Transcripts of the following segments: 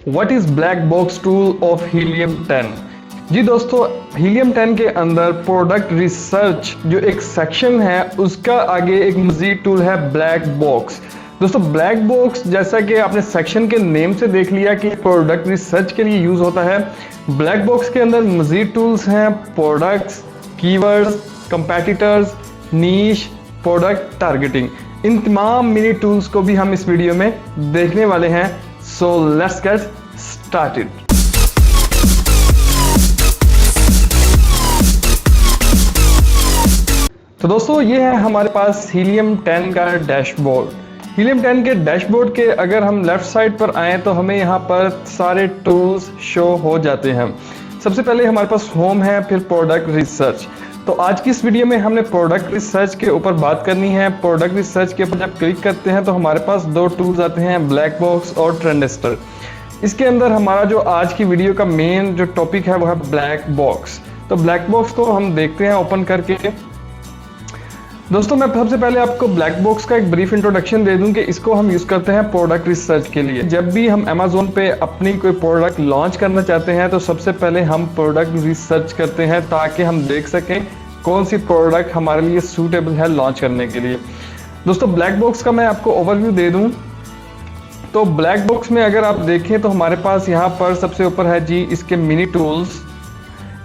What is black box tool of helium 10। जी दोस्तों, helium 10 के अंदर प्रोडक्ट रिसर्च जो एक सेक्शन है उसका आगे एक मजीद टूल है ब्लैक बॉक्स। दोस्तों ब्लैक बॉक्स जैसा कि आपने सेक्शन के नेम से देख लिया कि प्रोडक्ट रिसर्च के लिए यूज होता है। ब्लैक बॉक्स के अंदर मजीद टूल्स हैं, प्रोडक्ट्स, कीवर्ड्स, कंपेटिटर्स, नीश, प्रोडक्ट टारगेटिंग। इन तमाम मिनी टूल्स को भी हम इस वीडियो में देखने वाले हैं। So let's get started. तो दोस्तों ये है हमारे पास हीलियम 10 का डैशबोर्ड। हीलियम 10 के डैशबोर्ड के अगर हम लेफ्ट साइड पर आए तो हमें यहाँ पर सारे टूल्स शो हो जाते हैं। सबसे पहले हमारे पास होम है, फिर प्रोडक्ट रिसर्च। तो आज की इस वीडियो में हमने प्रोडक्ट रिसर्च के ऊपर बात करनी है। प्रोडक्ट रिसर्च के ऊपर जब क्लिक करते हैं तो हमारे पास दो टूल्स आते हैं, ब्लैक बॉक्स और ट्रेंडस्टर। इसके अंदर हमारा जो आज की वीडियो का मेन जो टॉपिक है वो है ब्लैक बॉक्स। तो ब्लैक बॉक्स को हम देखते हैं ओपन करके। दोस्तों मैं सबसे पहले आपको ब्लैक बॉक्स का एक ब्रीफ इंट्रोडक्शन दे दूं कि इसको हम यूज करते हैं प्रोडक्ट रिसर्च के लिए। जब भी हम अमेज़न पे अपनी कोई प्रोडक्ट लॉन्च करना चाहते हैं तो सबसे पहले हम प्रोडक्ट रिसर्च करते हैं ताकि हम देख सकें कौन सी प्रोडक्ट हमारे लिए सूटेबल है लॉन्च करने के लिए। दोस्तों ब्लैक बॉक्स का मैं आपको ओवरव्यू दे दूं तो ब्लैक बॉक्स में अगर आप देखें तो हमारे पास यहाँ पर सबसे ऊपर है जी इसके मिनी टूल्स,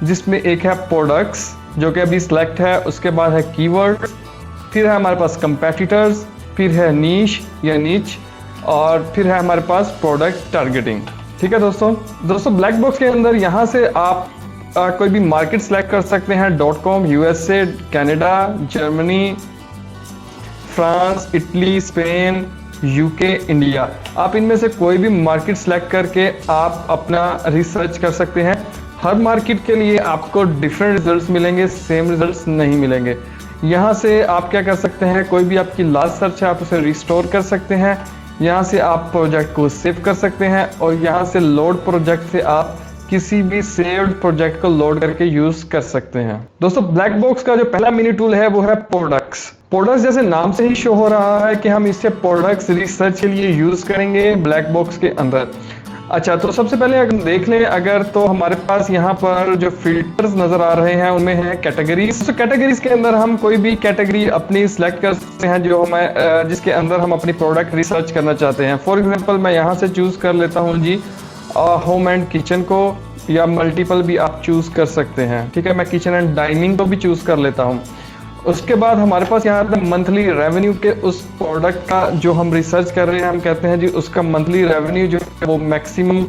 जिसमें एक है प्रोडक्ट्स जो कि अभी सिलेक्ट है, उसके बाद है कीवर्ड, फिर है हमारे पास कंपेटिटर्स, फिर है नीश या नीच, और फिर है हमारे पास प्रोडक्ट टारगेटिंग। ठीक है दोस्तों ब्लैक बॉक्स के अंदर यहाँ से आप कोई भी मार्केट सेलेक्ट कर सकते हैं, .com, USA, Canada, Germany, France, Italy, Spain, UK, India. आप इनमें से कोई भी मार्केट सेलेक्ट करके आप अपना रिसर्च कर सकते हैं। हर मार्केट के लिए आपको डिफरेंट रिजल्ट्स मिलेंगे, सेम रिजल्ट्स नहीं मिलेंगे। यहाँ से आप क्या कर सकते हैं, कोई भी आपकी लास्ट सर्च है आप उसे रिस्टोर कर सकते हैं। यहाँ से आप प्रोजेक्ट को सेव कर सकते हैं और यहाँ से लोड प्रोजेक्ट से आप किसी भी सेव्ड प्रोजेक्ट को लोड करके यूज कर सकते हैं। दोस्तों ब्लैक बॉक्स का जो पहला मिनी टूल है वो है प्रोडक्ट्स। प्रोडक्ट्स जैसे नाम से ही शो हो रहा है कि हम इससे प्रोडक्ट्स रिसर्च के लिए यूज करेंगे ब्लैक बॉक्स के अंदर। अच्छा, तो सबसे पहले अगर देख लें अगर तो हमारे पास यहाँ पर जो फिल्टर्स नजर आ रहे हैं उनमें है कैटेगरीज। तो कैटेगरीज के अंदर हम कोई भी कैटेगरी अपनी सिलेक्ट कर सकते हैं जो हमें जिसके अंदर हम अपनी प्रोडक्ट रिसर्च करना चाहते हैं। फॉर एग्जांपल मैं यहाँ से चूज कर लेता हूँ जी होम एंड किचन को, या मल्टीपल भी आप चूज कर सकते हैं। ठीक है, मैं किचन एंड डाइनिंग को भी चूज कर लेता हूँ। उसके बाद हमारे पास यहाँ पे मंथली रेवेन्यू के उस प्रोडक्ट का जो हम रिसर्च कर रहे हैं, हम कहते हैं जी उसका मंथली रेवेन्यू जो है वो मैक्सिमम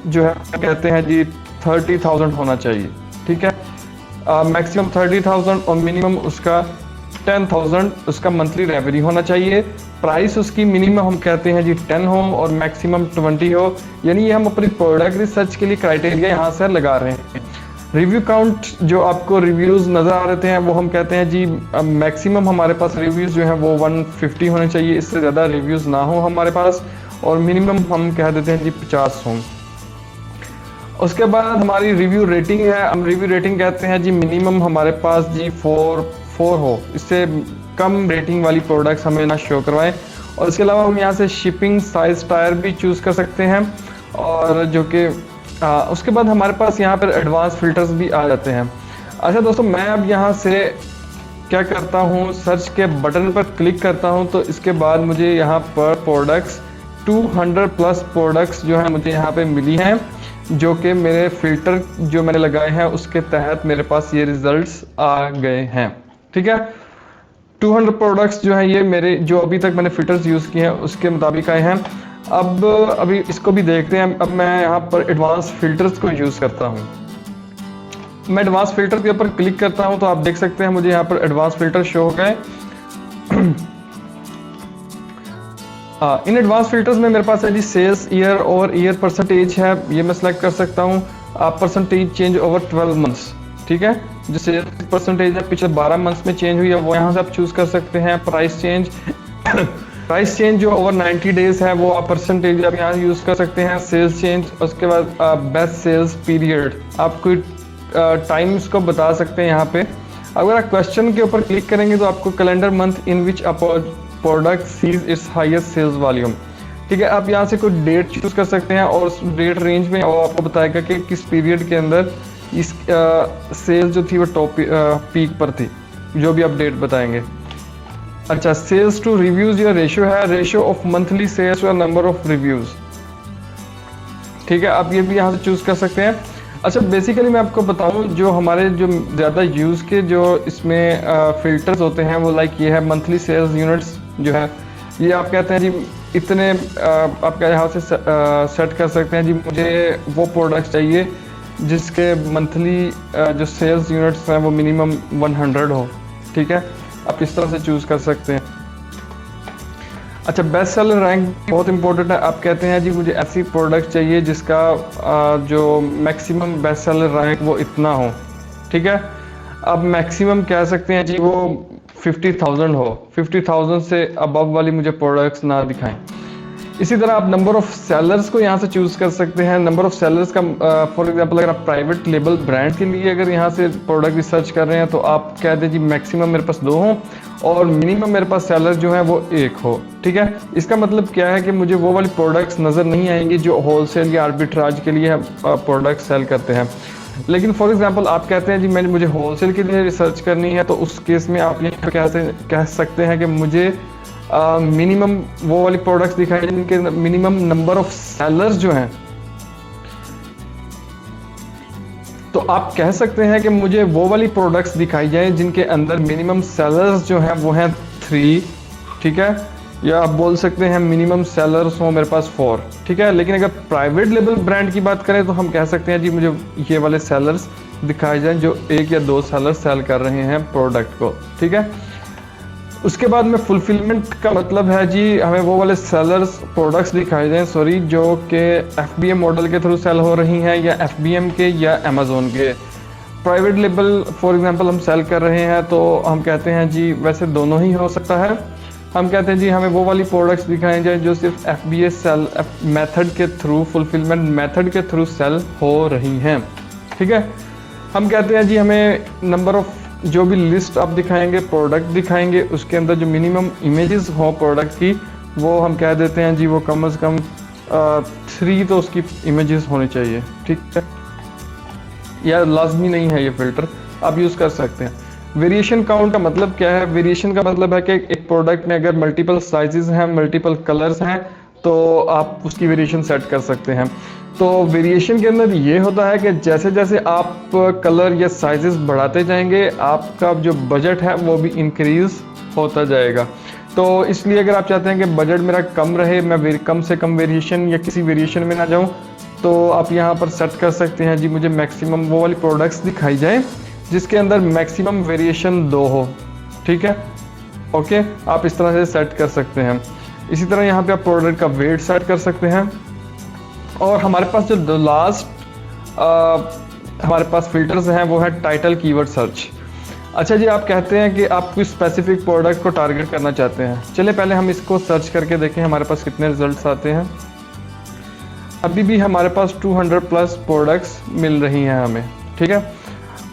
जो है कहते हैं जी 30,000 होना चाहिए। ठीक है, मैक्सिमम 30,000 और मिनिमम उसका 10,000 उसका मंथली रेवेन्यू होना चाहिए। प्राइस उसकी मिनिमम हम कहते हैं जी 10 हो और मैक्सिमम 20 हो। यानी ये हम अपनी प्रोडक्ट रिसर्च के लिए क्राइटेरिया यहाँ से लगा रहे हैं। रिव्यू काउंट जो आपको रिव्यूज़ नज़र आ रहे हैं वो हम कहते हैं जी मैक्सिमम हमारे पास रिव्यूज़ जो हैं वो 150 होने चाहिए, इससे ज़्यादा रिव्यूज़ ना हो हमारे पास, और मिनिमम हम कह देते हैं जी 50 हों। उसके बाद हमारी रिव्यू रेटिंग है, हम रिव्यू रेटिंग कहते हैं जी मिनिमम हमारे पास जी 4 हो, इससे कम रेटिंग वाली प्रोडक्ट्स हमें ना शो करवाएं। और इसके अलावा हम यहाँ से शिपिंग साइज टायर भी चूज़ कर सकते हैं, और जो कि उसके बाद हमारे पास यहाँ पर एडवांस फिल्टर्स भी आ जाते हैं। अच्छा दोस्तों, मैं अब यहाँ से क्या करता हूँ, सर्च के बटन पर क्लिक करता हूँ तो इसके बाद मुझे यहाँ पर प्रोडक्ट्स 200 प्लस प्रोडक्ट्स जो है मुझे यहाँ पे मिली हैं, जो कि मेरे फिल्टर जो मैंने लगाए हैं उसके तहत मेरे पास ये रिजल्ट्स आ गए हैं। ठीक है, 200 प्रोडक्ट्स जो हैं ये मेरे जो अभी तक मैंने फिल्टर्स यूज़ किए हैं उसके मुताबिक आए हैं। अब अभी इसको भी देखते हैं। अब मैं यहाँ पर एडवांस फिल्टर्स को यूज़ करता हूँ। मैं एडवांस फिल्टर के ऊपर क्लिक करता हूँ तो आप देख सकते हैं मुझे यहाँ पर एडवांस फिल्टर शो हो गए। इन एडवांस फिल्टर्स में मेरे पास है जी सेल्स ईयर और ईयर परसेंटेज है, ये मैं सेलेक्ट कर सकता हूँ। Percentage change over 12 months. ठीक है, जो सेल्स परसेंटेज है पिछले 12 मंथ्स में चेंज हुई है वो यहाँ से आप चूज कर सकते हैं। प्राइस चेंज प्राइस चेंज जो ओवर 90 डेज है वो आप परसेंटेज आप यहाँ यूज़ कर सकते हैं। सेल्स चेंज, उसके बाद बेस्ट सेल्स पीरियड, आप कोई टाइम्स को बता सकते हैं यहाँ पे। अगर आप क्वेश्चन के ऊपर क्लिक करेंगे तो आपको calendar month in which product sees its highest sales volume, ठीक है, आप यहाँ से कोई डेट चूज कर सकते हैं और उस डेट रेंज में वो आपको बताएगा कि किस पीरियड के अंदर इस सेल्स जो थी वो टॉप पीक पर थी, जो भी आप डेट बताएंगे। अच्छा, सेल्स टू रिव्यूज या रेशियो है, रेशियो ऑफ मंथली सेल्स और नंबर ऑफ रिव्यूज। ठीक है, आप ये भी यहाँ से चूज कर सकते हैं। अच्छा, बेसिकली मैं आपको बताऊं, जो हमारे जो ज़्यादा यूज़ के जो इसमें फिल्टर्स होते हैं वो लाइक ये है मंथली सेल्स यूनिट्स जो है, ये आप कहते हैं जी इतने आप क्या यहाँ से सेट कर सकते हैं जी मुझे वो प्रोडक्ट चाहिए जिसके मंथली जो सेल्स यूनिट्स हैं वो मिनिमम 100 हो। ठीक है, आप इस तरह से चूज़ कर सकते हैं। अच्छा, बेस्ट सेलर रैंक बहुत इंपॉर्टेंट है। आप कहते हैं जी मुझे ऐसी प्रोडक्ट चाहिए जिसका जो मैक्सिमम बेस्ट सेलर रैंक वो इतना हो। ठीक है, अब मैक्सिमम कह सकते हैं जी वो 50,000 हो, 50,000 से अबव वाली मुझे प्रोडक्ट्स ना दिखाएं। इसी तरह आप नंबर ऑफ सेलर्स को यहाँ से चूज़ कर सकते हैं। नंबर ऑफ सेलर्स का फॉर एग्जांपल अगर आप प्राइवेट लेबल ब्रांड के लिए अगर यहाँ से प्रोडक्ट रिसर्च कर रहे हैं तो आप कह दें जी मैक्सिमम मेरे पास 2 हो और मिनिमम मेरे पास सेलर जो है वो 1 हो। ठीक है, इसका मतलब क्या है कि मुझे वो वाली प्रोडक्ट्स नज़र नहीं आएंगी जो होलसेल या आर्बिट्राज के लिए प्रोडक्ट सेल करते हैं। लेकिन फॉर एग्जांपल आप कहते हैं जी मुझे होलसेल के लिए रिसर्च करनी है, तो उस केस में आप ये कह सकते हैं कि मुझे मिनिमम वो वाली प्रोडक्ट्स दिखाई जिनके मिनिमम नंबर ऑफ सेलर्स जो हैं, तो आप कह सकते हैं कि मुझे वो वाली प्रोडक्ट्स दिखाई जाए जिनके अंदर मिनिमम सेलर्स जो हैं वो हैं 3। ठीक है, या आप बोल सकते हैं मिनिमम सेलर्स हो मेरे पास 4। ठीक है, लेकिन अगर प्राइवेट लेबल ब्रांड की बात करें तो हम कह सकते हैं जी मुझे ये वाले सेलर्स दिखाए जाएं जो 1 या 2 सेलर्स सेल कर रहे हैं प्रोडक्ट को। ठीक है, उसके बाद में फुलफिलमेंट का मतलब है जी हमें वो वाले सेलर्स प्रोडक्ट्स दिखाए जाएं जो कि FBM मॉडल के थ्रू सेल हो रही हैं या FBM के या अमेज़ोन के। प्राइवेट लेबल फॉर एग्जांपल हम सेल कर रहे हैं तो हम कहते हैं जी वैसे दोनों ही हो सकता है। हम कहते हैं जी हमें वो वाली प्रोडक्ट्स दिखाए जाएं जो सिर्फ FBA सेल मेथड के थ्रू, फुलफिलमेंट मेथड के थ्रू सेल हो रही हैं। ठीक है, हम कहते हैं जी हमें नंबर ऑफ जो भी लिस्ट आप दिखाएंगे, प्रोडक्ट दिखाएंगे, उसके अंदर जो मिनिमम इमेजेस हो प्रोडक्ट की वो हम कह देते हैं जी वो कम से कम 3 तो उसकी इमेजेस होनी चाहिए। ठीक है, या लाजमी नहीं है ये फिल्टर, आप यूज़ कर सकते हैं। वेरिएशन काउंट का मतलब क्या है? वेरिएशन का मतलब है कि एक प्रोडक्ट में अगर मल्टीपल साइजेस हैं, मल्टीपल कलर्स हैं, तो आप उसकी वेरिएशन सेट कर सकते हैं। तो वेरिएशन के अंदर ये होता है कि जैसे जैसे आप कलर या साइजेस बढ़ाते जाएंगे आपका जो बजट है वो भी इंक्रीज होता जाएगा। तो इसलिए अगर आप चाहते हैं कि बजट मेरा कम रहे, मैं कम से कम वेरिएशन या किसी वेरिएशन में ना जाऊं, तो आप यहाँ पर सेट कर सकते हैं जी मुझे मैक्सिमम वो वाली प्रोडक्ट्स दिखाई जाए जिसके अंदर मैक्सिमम वेरिएशन 2 हो। ठीक है, ओके, आप इस तरह से सेट कर सकते हैं। इसी तरह यहाँ पे आप प्रोडक्ट का वेट सेट कर सकते हैं। और हमारे पास जो लास्ट हमारे पास फिल्टर्स हैं वो है टाइटल कीवर्ड सर्च। अच्छा जी, आप कहते हैं कि आप कोई स्पेसिफिक प्रोडक्ट को टारगेट करना चाहते हैं। चलिए पहले हम इसको सर्च करके देखें हमारे पास कितने रिजल्ट्स आते हैं। अभी भी हमारे पास 200 प्लस प्रोडक्ट्स मिल रही हैं हमें। ठीक है,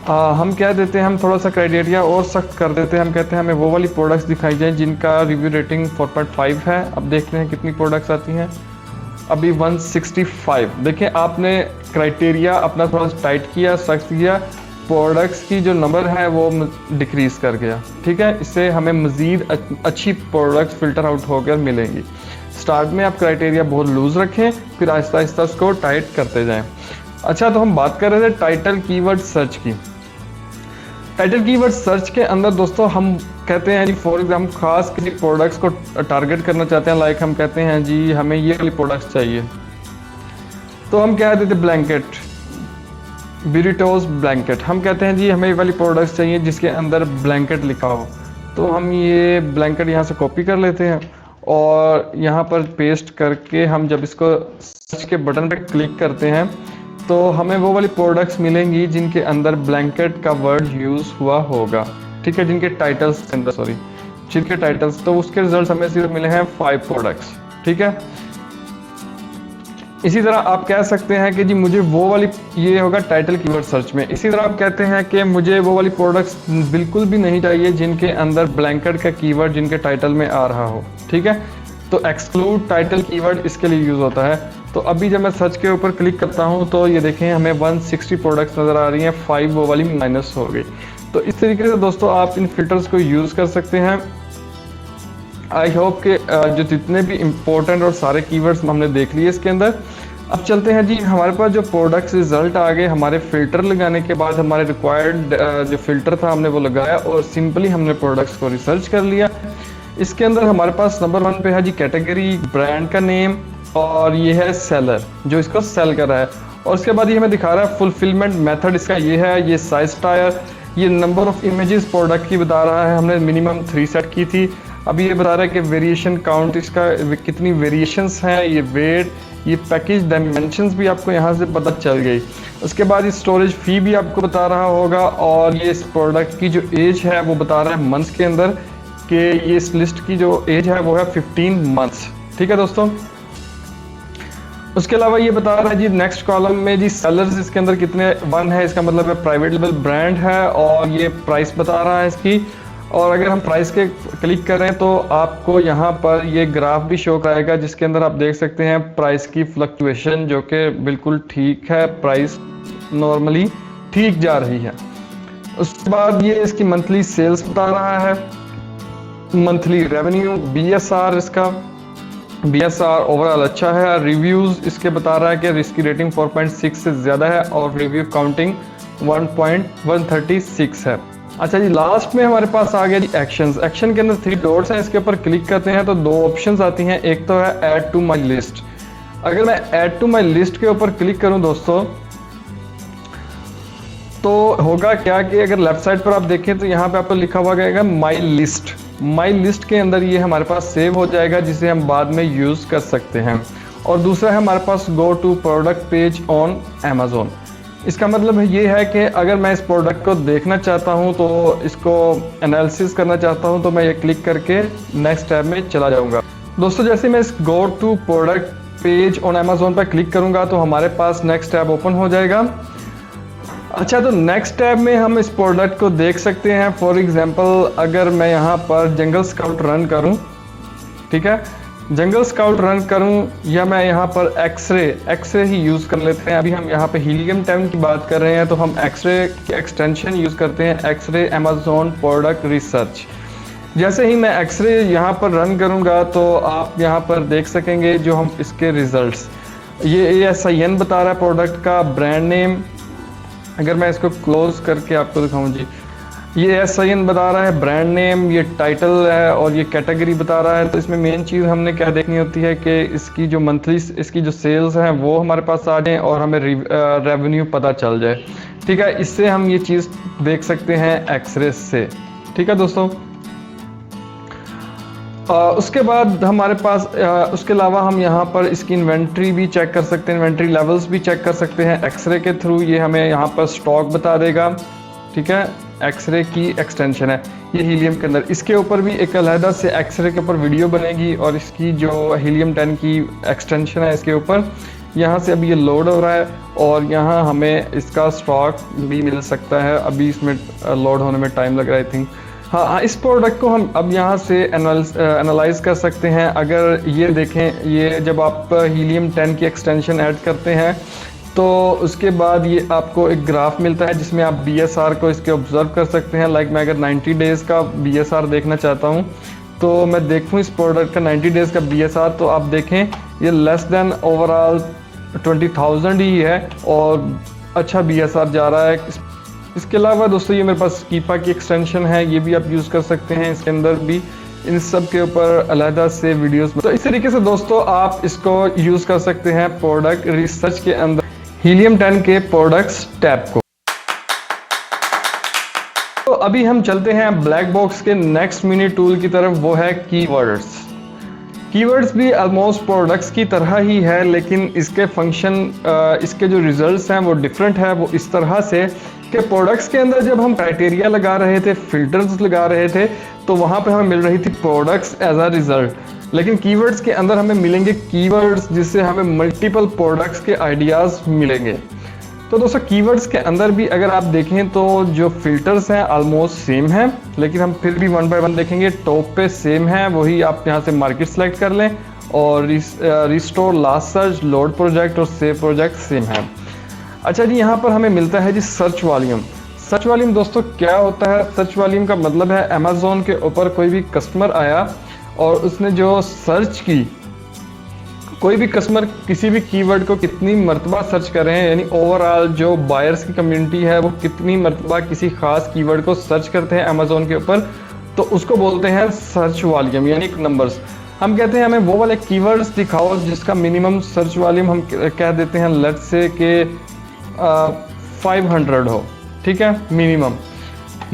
हम क्या देते हैं, हम थोड़ा सा क्राइटेरिया और सख्त कर देते हैं। हम कहते हैं हमें वो वाली प्रोडक्ट्स दिखाई जाए जिनका रिव्यू रेटिंग 4.5 है। अब देखते हैं कितनी प्रोडक्ट्स आती हैं। अभी 165। देखिए आपने क्राइटेरिया अपना थोड़ा सा टाइट किया, सख्त किया, प्रोडक्ट्स की जो नंबर है वो डिक्रीज कर गया। ठीक है, इससे हमें मज़ीद अच्छी प्रोडक्ट्स फिल्टर आउट होकर मिलेंगी। स्टार्ट में आप क्राइटेरिया बहुत लूज़ रखें, फिर आहिस्ता आहिस्ता उसको टाइट करते जाएं। अच्छा, तो हम बात कर रहे थे टाइटल कीवर्ड सर्च की। टाइटल कीवर्ड सर्च के अंदर दोस्तों हम कहते हैं जी फॉर एग्जाम्पल खास किसी प्रोडक्ट्स को टारगेट करना चाहते हैं। लाइक हम कहते हैं जी हमें ये वाली प्रोडक्ट्स चाहिए, तो हम कह देते ब्लैंकेट, बिरिटोज ब्लैंकेट। हम कहते हैं जी हमें ये वाली प्रोडक्ट्स चाहिए जिसके अंदर ब्लैंकेट लिखा हो, तो हम ये ब्लैंकेट यहाँ से कॉपी कर लेते हैं और यहाँ पर पेस्ट करके हम जब इसको सर्च के बटन पर क्लिक करते हैं तो हमें वो वाली प्रोडक्ट्स मिलेंगी जिनके अंदर ब्लैंकेट का वर्ड यूज़ हुआ होगा। ठीक है, जिनके टाइटल्स, तो उसके रिजल्ट हमें सिर्फ मिले हैं 5 प्रोडक्ट्स। ठीक है, इसी तरह आप कह सकते हैं कि जी मुझे वो वाली, ये होगा टाइटल कीवर्ड सर्च में। इसी तरह आप कहते हैं कि मुझे वो वाली प्रोडक्ट्स बिल्कुल भी नहीं चाहिए जिनके अंदर ब्लैंकेट का कीवर्ड जिनके टाइटल में आ रहा हो। ठीक है, तो एक्सक्लूड टाइटल कीवर्ड इसके लिए यूज़ होता है। तो अभी जब मैं सर्च के ऊपर क्लिक करता हूँ तो ये देखें हमें 160 प्रोडक्ट्स नज़र आ रही हैं, 5 वो वाली माइनस हो गई। तो इस तरीके से दोस्तों आप इन फिल्टर्स को यूज़ कर सकते हैं। आई होप कि जो जितने भी इम्पोर्टेंट और सारे कीवर्ड्स हमने देख लिए इसके अंदर। अब चलते हैं जी, हमारे पास जो प्रोडक्ट्स रिजल्ट आ गए, हमारे फिल्टर लगाने के बाद हमारे रिक्वायर्ड जो फिल्टर था हमने वो लगाया और सिंपली हमने प्रोडक्ट्स को रिसर्च कर लिया। इसके अंदर हमारे पास नंबर 1 पे है जी कैटेगरी, ब्रांड का नेम, और ये है सेलर जो इसको सेल कर रहा है। और उसके बाद ये हमें दिखा रहा है फुलफिलमेंट मेथड इसका ये है, ये साइज टायर, ये नंबर ऑफ इमेजेस प्रोडक्ट की बता रहा है, हमने मिनिमम 3 सेट की थी। अभी ये बता रहा है कि वेरिएशन काउंट इसका कितनी वेरिएशंस हैं, ये वेट, ये पैकेज डायमेंशंस भी आपको यहाँ से पता चल गई। उसके बाद ये स्टोरेज फी भी आपको बता रहा होगा, और ये इस प्रोडक्ट की जो एज है वो बता रहा है मंथ्स के अंदर, कि ये इस लिस्ट की जो एज है वो है 15 मंथ्स। ठीक है दोस्तों। उसके अलावा ये बता रहा है जी नेक्स्ट कॉलम में जी सेलर्स इसके अंदर कितने 1 है, इसका मतलब है प्राइवेट लेवल ब्रांड है, और ये प्राइस बता रहा है इसकी। और अगर हम प्राइस के क्लिक करें तो आपको यहाँ पर ये ग्राफ भी शो कराएगा जिसके अंदर आप देख सकते हैं प्राइस की फ्लक्चुएशन, जो कि बिल्कुल ठीक है, प्राइस नॉर्मली ठीक जा रही है। उसके बाद ये इसकी मंथली सेल्स बता रहा है, मंथली रेवेन्यू, BSR इसका BSR ओवरऑल अच्छा है, रिव्यूज़ इसके बता रहा है कि इसकी रेटिंग 4.6 से ज़्यादा है और रिव्यू काउंटिंग 1.136 है। अच्छा जी, लास्ट में हमारे पास आ गया जी एक्शंस। एक्शन के अंदर 3 डॉट्स हैं, इसके ऊपर क्लिक करते हैं तो 2 ऑप्शंस आती हैं। एक तो है ऐड टू माई लिस्ट। अगर मैं ऐड टू माई लिस्ट के ऊपर क्लिक करूं दोस्तों तो होगा क्या कि अगर लेफ्ट साइड पर आप देखें तो यहाँ पे आपको लिखा हुआ गएगा माई लिस्ट। माई लिस्ट के अंदर ये हमारे पास सेव हो जाएगा जिसे हम बाद में यूज़ कर सकते हैं। और दूसरा है हमारे पास go to product page on Amazon. इसका मतलब ये है कि अगर मैं इस प्रोडक्ट को देखना चाहता हूं तो इसको एनालिसिस करना चाहता हूं तो मैं ये क्लिक करके नेक्स्ट टैब में चला जाऊंगा। दोस्तों जैसे मैं इस go to product page on Amazon पर क्लिक करूंगा तो हमारे पास नेक्स्ट टैब ओपन हो जाएगा। अच्छा, तो नेक्स्ट टैब में हम इस प्रोडक्ट को देख सकते हैं। फॉर एग्जांपल अगर मैं यहाँ पर जंगल स्काउट रन करूँ, ठीक है, जंगल स्काउट रन करूं, या मैं यहाँ पर एक्सरे ही यूज़ कर लेते हैं। अभी हम यहाँ पे हीलियम 10 की बात कर रहे हैं तो हम एक्सरे की एक्सटेंशन यूज़ करते हैं, एक्सरे अमेज़ॉन प्रोडक्ट रिसर्च। जैसे ही मैं एक्सरे यहाँ पर रन करूँगा तो आप यहाँ पर देख सकेंगे जो हम इसके रिजल्ट्स, ये ASIN बता रहा है प्रोडक्ट का, ब्रांड नेम, अगर मैं इसको क्लोज करके आपको दिखाऊँ जी, ये ASIN बता रहा है, ब्रांड नेम, ये टाइटल है और ये कैटेगरी बता रहा है। तो इसमें मेन चीज़ हमने क्या देखनी होती है कि इसकी जो मंथली इसकी जो सेल्स हैं वो हमारे पास आ जाएँ और हमें रेवेन्यू पता चल जाए। ठीक है, इससे हम ये चीज़ देख सकते हैं एक्सरे से। ठीक है दोस्तों। उसके बाद हमारे पास उसके अलावा हम यहाँ पर इसकी इन्वेंट्री भी चेक कर सकते हैं, इन्वेंट्री लेवल्स भी चेक कर सकते हैं एक्सरे के थ्रू। ये हमें यहाँ पर स्टॉक बता देगा। ठीक है, एक्सरे की एक्सटेंशन है ये हीलियम के अंदर। इसके ऊपर भी एक अलहदा से एक्सरे के ऊपर वीडियो बनेगी और इसकी जो हीलियम 10 की एक्सटेंशन है इसके ऊपर, यहाँ से अभी ये लोड हो रहा है और यहाँ हमें इसका स्टॉक भी मिल सकता है। अभी इसमें लोड होने में टाइम लग रहा है आई थिंक। हाँ, इस प्रोडक्ट को हम अब यहाँ से एनालाइज कर सकते हैं। अगर ये देखें, ये जब आप हीलियम 10 की एक्सटेंशन ऐड करते हैं तो उसके बाद ये आपको एक ग्राफ मिलता है जिसमें आप BSR को इसके ऑब्जर्व कर सकते हैं। लाइक मैं अगर 90 डेज़ का BSR देखना चाहता हूँ तो मैं देखूँ इस प्रोडक्ट का 90 डेज़ का BSR, तो आप देखें ये लेस देन ओवरऑल 20,000 ही है और अच्छा BSR जा रहा है। इसके अलावा दोस्तों ये मेरे पास स्कीपा की एक्सटेंशन है, ये भी आप यूज़ कर सकते हैं। इसके अंदर भी इन सब के ऊपर अलहदा से वीडियोस। तो इस तरीके से दोस्तों आप इसको यूज़ कर सकते हैं प्रोडक्ट रिसर्च के अंदर हीलियम 10 के प्रोडक्ट्स टैब को। तो अभी हम चलते हैं ब्लैक बॉक्स के नेक्स्ट मिनी टूल की तरफ, वो है कीवर्ड्स। कीवर्ड्स भी ऑलमोस्ट प्रोडक्ट्स की तरह ही है, लेकिन इसके फंक्शन इसके जो रिजल्ट्स हैं वो डिफरेंट है। वो इस तरह से कि प्रोडक्ट्स के अंदर जब हम क्राइटेरिया लगा रहे थे, फिल्टर्स लगा रहे थे, तो वहाँ पे हमें मिल रही थी प्रोडक्ट्स एज अ रिजल्ट। लेकिन कीवर्ड्स के अंदर हमें मिलेंगे कीवर्ड्स जिससे हमें मल्टीपल प्रोडक्ट्स के आइडियाज़ मिलेंगे। तो दोस्तों कीवर्ड्स के अंदर भी अगर आप देखें तो जो फिल्टर्स हैं ऑलमोस्ट सेम हैं, लेकिन हम फिर भी वन बाय वन देखेंगे। टॉप पे सेम है, वही आप यहाँ से मार्केट सेलेक्ट कर लें, और restore, last search, load project और सेव प्रोजेक्ट सेम है। अच्छा जी, यहाँ पर हमें मिलता है जी सर्च वॉल्यूम। सर्च वॉल्यूम दोस्तों क्या होता है? सर्च वॉल्यूम का मतलब है अमेज़ॉन के ऊपर कोई भी कस्टमर आया और उसने जो सर्च की, कोई भी कस्टमर किसी भी कीवर्ड को कितनी मरतबा सर्च कर रहे हैं, यानी ओवरऑल जो बायर्स की कम्युनिटी है वो कितनी मरतबा किसी खास कीवर्ड को सर्च करते हैं अमेज़ॉन के ऊपर, तो उसको बोलते हैं सर्च वॉल्यूम, यानी नंबर्स। हम कहते हैं हमें वो वाले कीवर्ड्स दिखाओ जिसका मिनिमम सर्च वॉल्यूम हम कह देते हैं लेट्स से के 500 हो, ठीक है, मिनिमम।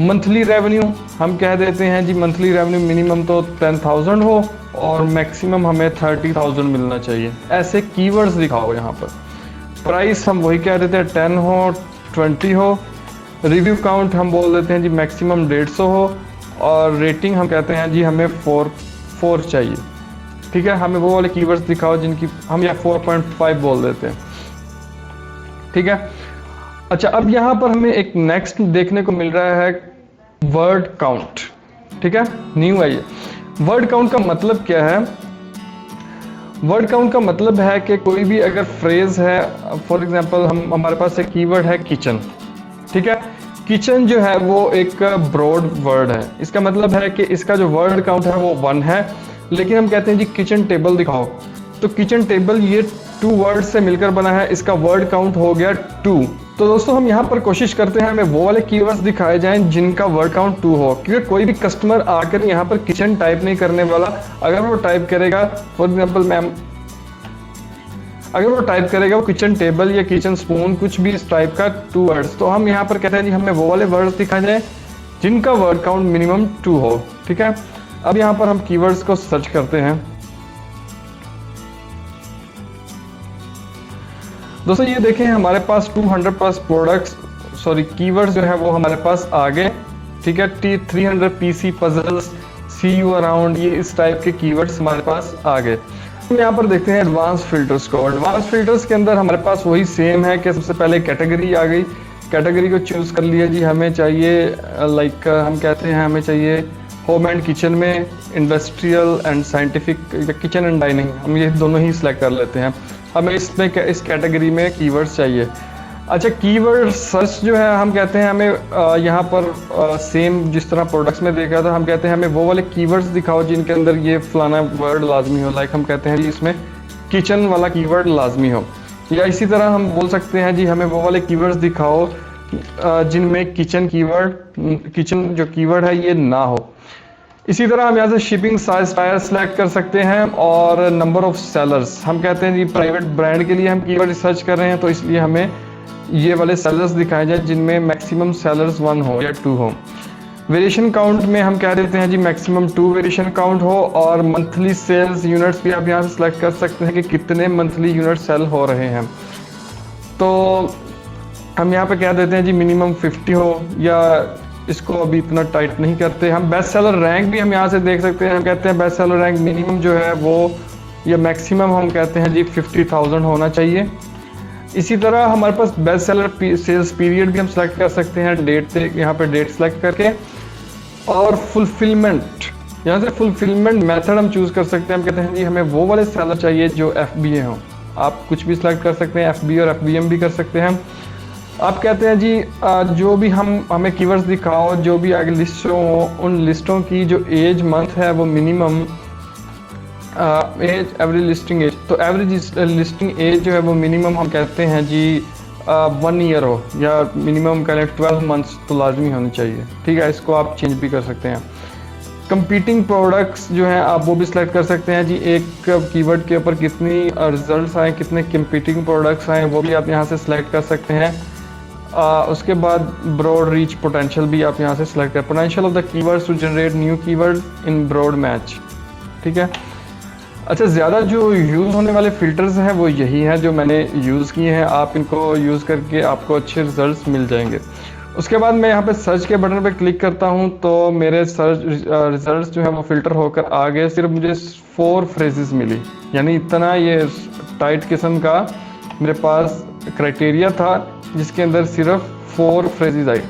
मंथली रेवेन्यू हम कह देते हैं जी मंथली रेवेन्यू मिनिमम तो 10,000 हो और मैक्सिमम हमें 30,000 मिलना चाहिए। ऐसे कीवर्ड्स दिखाओ यहाँ पर। प्राइस हम वही कह देते हैं 10 हो, 20 हो। रिव्यू काउंट हम बोल देते हैं जी मैक्सिमम 150 हो, और रेटिंग हम कहते हैं जी हमें 4 चाहिए, ठीक है। हमें वो वाले कीवर्ड्स दिखाओ जिनकी हम या 4.5 बोल देते हैं, ठीक है। अच्छा, अब यहाँ पर हमें एक नेक्स्ट देखने को मिल रहा है वर्ड काउंट, ठीक है, न्यू है ये। वर्ड काउंट का मतलब क्या है? वर्ड काउंट का मतलब है कि कोई भी अगर फ्रेज है, फॉर एग्जांपल हमारे पास एक कीवर्ड है किचन, ठीक है। किचन जो है वो एक ब्रॉड वर्ड है, इसका मतलब है कि इसका जो वर्ड काउंट है वो 1 है, लेकिन हम कहते हैं जी किचन टेबल दिखाओ, तो किचन टेबल ये 2 वर्ड से मिलकर बना है, इसका वर्ड काउंट हो गया 2। तो दोस्तों हम यहाँ पर कोशिश करते हैं हमें वो वाले कीवर्ड्स दिखाए जाएं जिनका वर्ड काउंट 2 हो, क्योंकि कोई भी कस्टमर आकर यहाँ पर किचन टाइप नहीं करने वाला। अगर वो टाइप करेगा, फॉर एग्जांपल मैम, अगर वो टाइप करेगा वो किचन टेबल या किचन स्पून, कुछ भी इस टाइप का 2 वर्ड्स, तो हम यहाँ पर कहते हैं जी हमें वो वाले वर्ड्स दिखाए जाए जिनका वर्ड काउंट मिनिमम 2 हो, ठीक है। अब यहाँ पर हम कीवर्ड्स को सर्च करते हैं। दोस्तों ये देखें हमारे पास 200 प्लस कीवर्ड्स जो है वो हमारे पास आ गए, ठीक है। 300 PC puzzles, see you around, ये इस टाइप के कीवर्ड्स हमारे पास आ गए। हम यहाँ पर देखते हैं एडवांस फिल्टर्स को। एडवांस फिल्टर्स के अंदर हमारे पास वही सेम है कि सबसे पहले कैटेगरी आ गई, कैटेगरी को चूज़ कर लिया जी, हमें चाहिए लाइक हम कहते हैं हमें चाहिए होम एंड किचन में, industrial and scientific, kitchen and dining, हम ये दोनों ही सिलेक्ट कर लेते हैं। हमें इसमें इस कैटेगरी में कीवर्ड्स चाहिए। अच्छा, कीवर्ड सर्च जो है हम कहते हैं हमें यहाँ पर सेम जिस तरह प्रोडक्ट्स में देखा था, हम कहते हैं हमें वो वाले कीवर्ड्स दिखाओ जिनके अंदर ये फलाना वर्ड लाजमी हो, लाइक हम कहते हैं जी इसमें किचन वाला कीवर्ड लाजमी हो। या इसी तरह हम बोल सकते हैं जी हमें वो वाले कीवर्ड्स दिखाओ जिनमें किचन जो कीवर्ड है ये ना हो। इसी तरह हम यहाँ से शिपिंग साइज टायर सेलेक्ट कर सकते हैं, और नंबर ऑफ सेलर्स, हम कहते हैं जी प्राइवेट ब्रांड के लिए हम कीवर्ड रिसर्च कर रहे हैं, तो इसलिए हमें ये वाले सेलर्स दिखाए जाए जिनमें मैक्सिमम सेलर्स 1 हो या 2 हो। वेरिएशन काउंट में हम कह देते हैं जी मैक्सिमम 2 वेरिएशन काउंट हो, और मंथली सेल्स यूनिट्स भी आप यहाँ से सिलेक्ट कर सकते हैं कि कितने मंथली यूनिट सेल हो रहे हैं। तो हम यहाँ पे कह देते हैं जी मिनिमम 50 हो, या इसको अभी इतना टाइट नहीं करते। हम बेस्ट सेलर रैंक भी हम यहाँ से देख सकते हैं, हम कहते हैं बेस्ट सेलर रैंक मिनिमम जो है वो या मैक्सिमम हम कहते हैं जी 50,000 होना चाहिए। इसी तरह हमारे पास बेस्ट सेलर सेल्स पीरियड भी हम सेलेक्ट कर सकते हैं, डेट से यहाँ पे डेट सेलेक्ट करके, और फुलफिलमेंट, यहाँ से फुलफिलमेंट मेथड हम चूज़ कर सकते हैं। हम कहते हैं जी हमें वो वाले सेलर चाहिए जो FBA हो, आप कुछ भी सिलेक्ट कर सकते हैं, FBA और FBM भी कर सकते हैं। आप कहते हैं जी जो भी हमें कीवर्ड्स दिखाओ जो भी आगे लिस्ट हो, उन लिस्टों की जो एज मंथ है वो minimum age average listing age, तो एवरेज लिस्टिंग एज जो है वो मिनिमम हम कहते हैं जी 1 ईयर हो, या मिनिमम कह लें 12 मंथ्स तो लाजमी होनी चाहिए, ठीक है। इसको आप चेंज भी कर सकते हैं। कंपीटिंग प्रोडक्ट्स जो हैं आप वो भी सिलेक्ट कर सकते हैं जी, एक कीवर्ड के ऊपर कितनी रिजल्ट्स आए, कितने कंपीटिंग प्रोडक्ट्स आए, वो भी आप यहाँ से सिलेक्ट कर सकते हैं। उसके बाद ब्रॉड रीच पोटेंशियल भी आप यहाँ से सिलेक्ट करें, potential of the keywords to generate new keyword in broad match, ठीक है। अच्छा, ज़्यादा जो यूज़ होने वाले फ़िल्टर्स हैं वो यही हैं जो मैंने यूज़ किए हैं, आप इनको यूज़ करके आपको अच्छे रिजल्ट्स मिल जाएंगे। उसके बाद मैं यहाँ पे सर्च के बटन पे क्लिक करता हूँ तो मेरे सर्च रिजल्ट्स जो है वो फ़िल्टर होकर आ गए। सिर्फ मुझे 4 फ्रेजेस मिली, यानी इतना ये टाइट किस्म का मेरे पास क्राइटेरिया था जिसके अंदर सिर्फ 4 फ्रेजेस आई।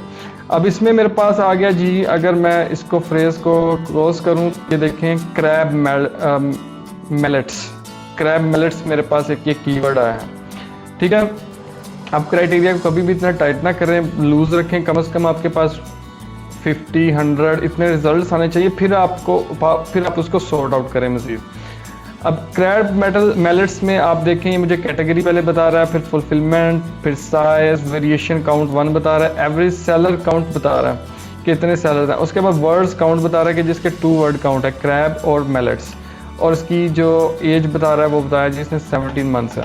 अब इसमें मेरे पास आ गया जी, अगर मैं इसको फ्रेज को क्लोज करूं, ये देखें क्रैब मैलेट्स। क्रैब मैलेट्स मेरे पास एक ये कीवर्ड आया है, ठीक है। आप क्राइटेरिया को कभी भी इतना टाइट ना करें, लूज रखें, कम से कम आपके पास 50, 100 इतने रिजल्ट्स आने चाहिए, फिर आप उसको सॉर्ट आउट करें मजीद। अब क्रैब मैलेट्स में आप देखें, मुझे कैटेगरी पहले बता रहा है, फिर फुलफिलमेंट, फिर साइज, वेरिएशन काउंट 1 बता रहा है, एवरेज सेलर काउंट बता रहा है कितने सेलर हैं, उसके बाद वर्ड्स काउंट बता रहा है कि जिसके 2 वर्ड काउंट है क्रैब और मैलेट्स, और इसकी जो एज बता रहा है वो बताया जिसने 17 मंथ्स है।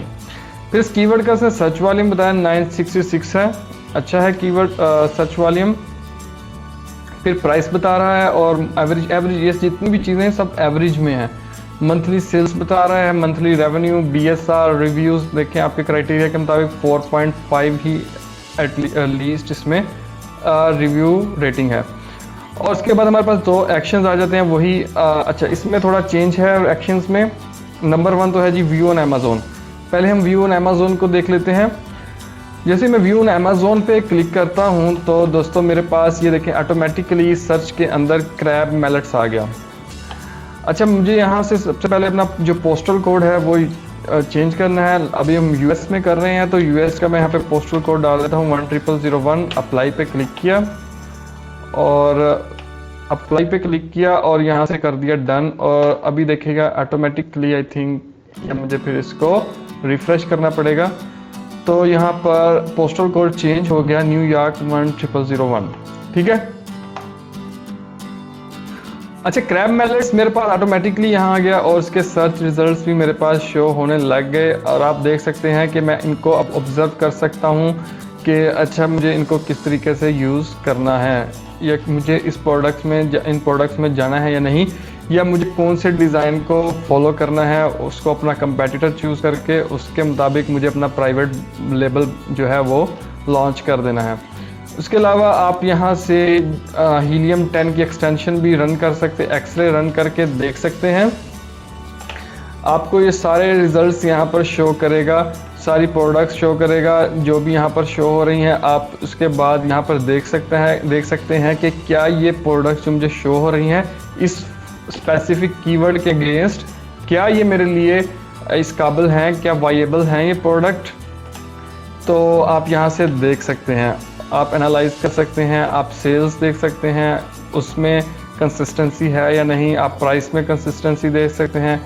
फिर इस कीवर्ड का सर्च वॉल्यूम बताया 966 है, अच्छा है कीवर्ड सर्च वॉल्यूम। फिर प्राइस बता रहा है और एवरेज ये जितनी भी चीज़ें सब एवरेज में है। मंथली सेल्स बता रहा है, मंथली रेवेन्यू, BSR, रिव्यूज़ देखें आपके क्राइटेरिया के मुताबिक 4.5 ही एटलीस्ट इसमें रिव्यू रेटिंग है। और उसके बाद हमारे पास 2 एक्शंस आ जाते हैं, वही अच्छा इसमें थोड़ा चेंज है एक्शंस में। नंबर 1 तो है जी व्यू ऑन अमेज़ोन। पहले हम व्यू ऑन अमेज़ोन को देख लेते हैं। जैसे मैं व्यू ऑन अमेज़ोन पे क्लिक करता हूं तो दोस्तों मेरे पास ये देखें ऑटोमेटिकली सर्च के अंदर क्रैब मैलेट्स आ गया। अच्छा, मुझे यहाँ से सबसे पहले अपना जो पोस्टल कोड है वो चेंज करना है। अभी हम US में कर रहे हैं तो US का मैं यहाँ पे पोस्टल कोड डाल देता हूँ 10001। अप्लाई पे क्लिक किया और अप्लाई पे क्लिक किया और यहाँ से कर दिया डन। और अभी देखेगा ऑटोमेटिकली, आई थिंक या मुझे फिर इसको रिफ्रेश करना पड़ेगा। तो यहाँ पर पोस्टल कोड चेंज हो गया, न्यूयॉर्क 10001, ठीक है। अच्छा, क्रैब मैलेट्स मेरे पास ऑटोमेटिकली यहाँ आ गया और इसके सर्च रिजल्ट्स भी मेरे पास शो होने लग गए। और आप देख सकते हैं कि मैं इनको अब ऑब्जर्व कर सकता हूँ कि अच्छा मुझे इनको किस तरीके से यूज़ करना है, या मुझे इन प्रोडक्ट्स में जाना है या नहीं, या मुझे कौन से डिज़ाइन को फॉलो करना है, उसको अपना कंपेटिटर चूज़ करके उसके मुताबिक मुझे अपना प्राइवेट लेबल जो है वो लॉन्च कर देना है। उसके अलावा आप यहाँ से हीलियम 10 की एक्सटेंशन भी रन कर सकते, एक्सरे रन करके देख सकते हैं। आपको ये सारे रिजल्ट्स यहाँ पर शो करेगा, सारी प्रोडक्ट्स शो करेगा जो भी यहाँ पर शो हो रही हैं। आप उसके बाद यहाँ पर देख सकते हैं कि क्या ये प्रोडक्ट्स जो मुझे शो हो रही हैं इस स्पेसिफिक कीवर्ड के अगेंस्ट, क्या ये मेरे लिए इस काबिल हैं, क्या वाइएबल हैं ये प्रोडक्ट। तो आप यहाँ से देख सकते हैं, आप एनालाइज कर सकते हैं, आप सेल्स देख सकते हैं उसमें कंसिस्टेंसी है या नहीं, आप प्राइस में कंसिस्टेंसी देख सकते हैं,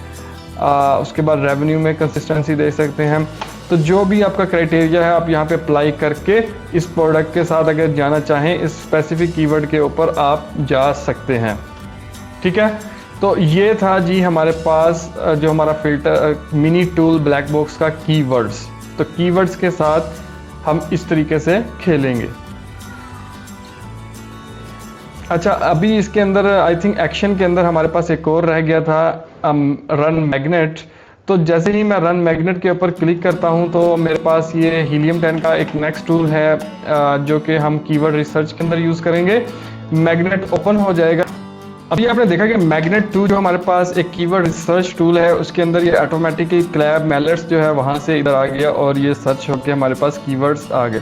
उसके बाद रेवेन्यू में कंसिस्टेंसी देख सकते हैं। तो जो भी आपका क्राइटेरिया है आप यहाँ पे अप्लाई करके इस प्रोडक्ट के साथ अगर जाना चाहें इस स्पेसिफिक कीवर्ड के ऊपर आप जा सकते हैं, ठीक है। तो ये था जी हमारे पास जो हमारा filter mini tool black box का कीवर्ड्स। तो कीवर्ड्स के साथ हम इस तरीके से खेलेंगे। अच्छा, अभी इसके अंदर आई थिंक एक्शन के अंदर हमारे पास एक और रह गया था रन मैग्नेट। तो जैसे ही मैं रन मैग्नेट के ऊपर क्लिक करता हूं तो मेरे पास ये हीलियम 10 का एक नेक्स्ट टूल है जो कि हम कीवर्ड रिसर्च के अंदर यूज़ करेंगे। मैग्नेट ओपन हो जाएगा। अभी आपने देखा कि मैग्नेट 2 जो हमारे पास एक कीवर्ड रिसर्च टूल है उसके अंदर ये ऑटोमेटिकली क्रैब मैलेट्स जो है वहाँ से इधर आ गया और ये सर्च होकर हमारे पास कीवर्ड्स आ गए।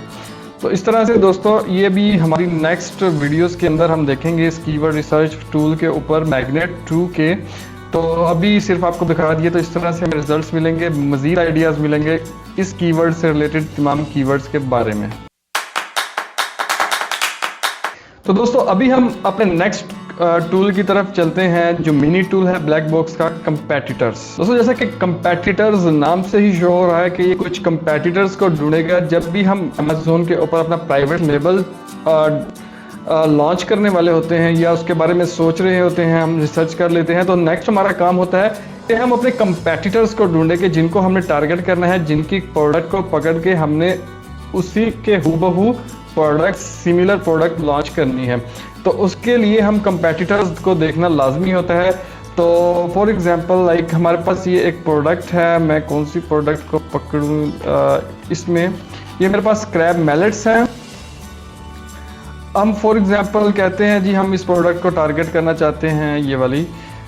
तो इस तरह से दोस्तों ये भी हमारी नेक्स्ट वीडियोस के अंदर हम देखेंगे इस कीवर्ड रिसर्च टूल के ऊपर मैग्नेट 2 के। तो अभी सिर्फ आपको दिखा दिए, तो इस तरह से हमें रिजल्ट्स मिलेंगे, मज़ीद आइडियाज़ मिलेंगे इस कीवर्ड से रिलेटेड तमाम कीवर्ड्स के बारे में। तो दोस्तों अभी हम अपने नेक्स्ट टूल की तरफ चलते हैं जो मिनी टूल है ब्लैक बॉक्स का, कंपेटिटर्स। दोस्तों जैसा कि कंपेटिटर्स नाम से ही शो हो रहा है कि ये कुछ कंपेटिटर्स को ढूंढेगा। जब भी हम अमेज़ोन के ऊपर अपना प्राइवेट लेबल लॉन्च करने वाले होते हैं या उसके बारे में सोच रहे होते हैं, हम रिसर्च कर लेते हैं, तो नेक्स्ट हमारा काम होता है कि हम अपने कंपेटिटर्स को ढूंढें कि जिनको हमने टारगेट करना है, जिनकी प्रोडक्ट को पकड़ के हमने उसी के हूबहू प्रोडक्ट, सिमिलर प्रोडक्ट लॉन्च करनी है। तो उसके लिए हम कंपेटिटर्स को देखना लाजमी होता है। तो फॉर एग्जांपल लाइक हमारे पास ये एक प्रोडक्ट है, मैं कौन सी प्रोडक्ट को पकड़ूं, इसमें ये मेरे पास क्रैब मैलेट्स हैं। हम फॉर एग्जांपल कहते हैं जी हम इस प्रोडक्ट को टारगेट करना चाहते हैं, ये वाली।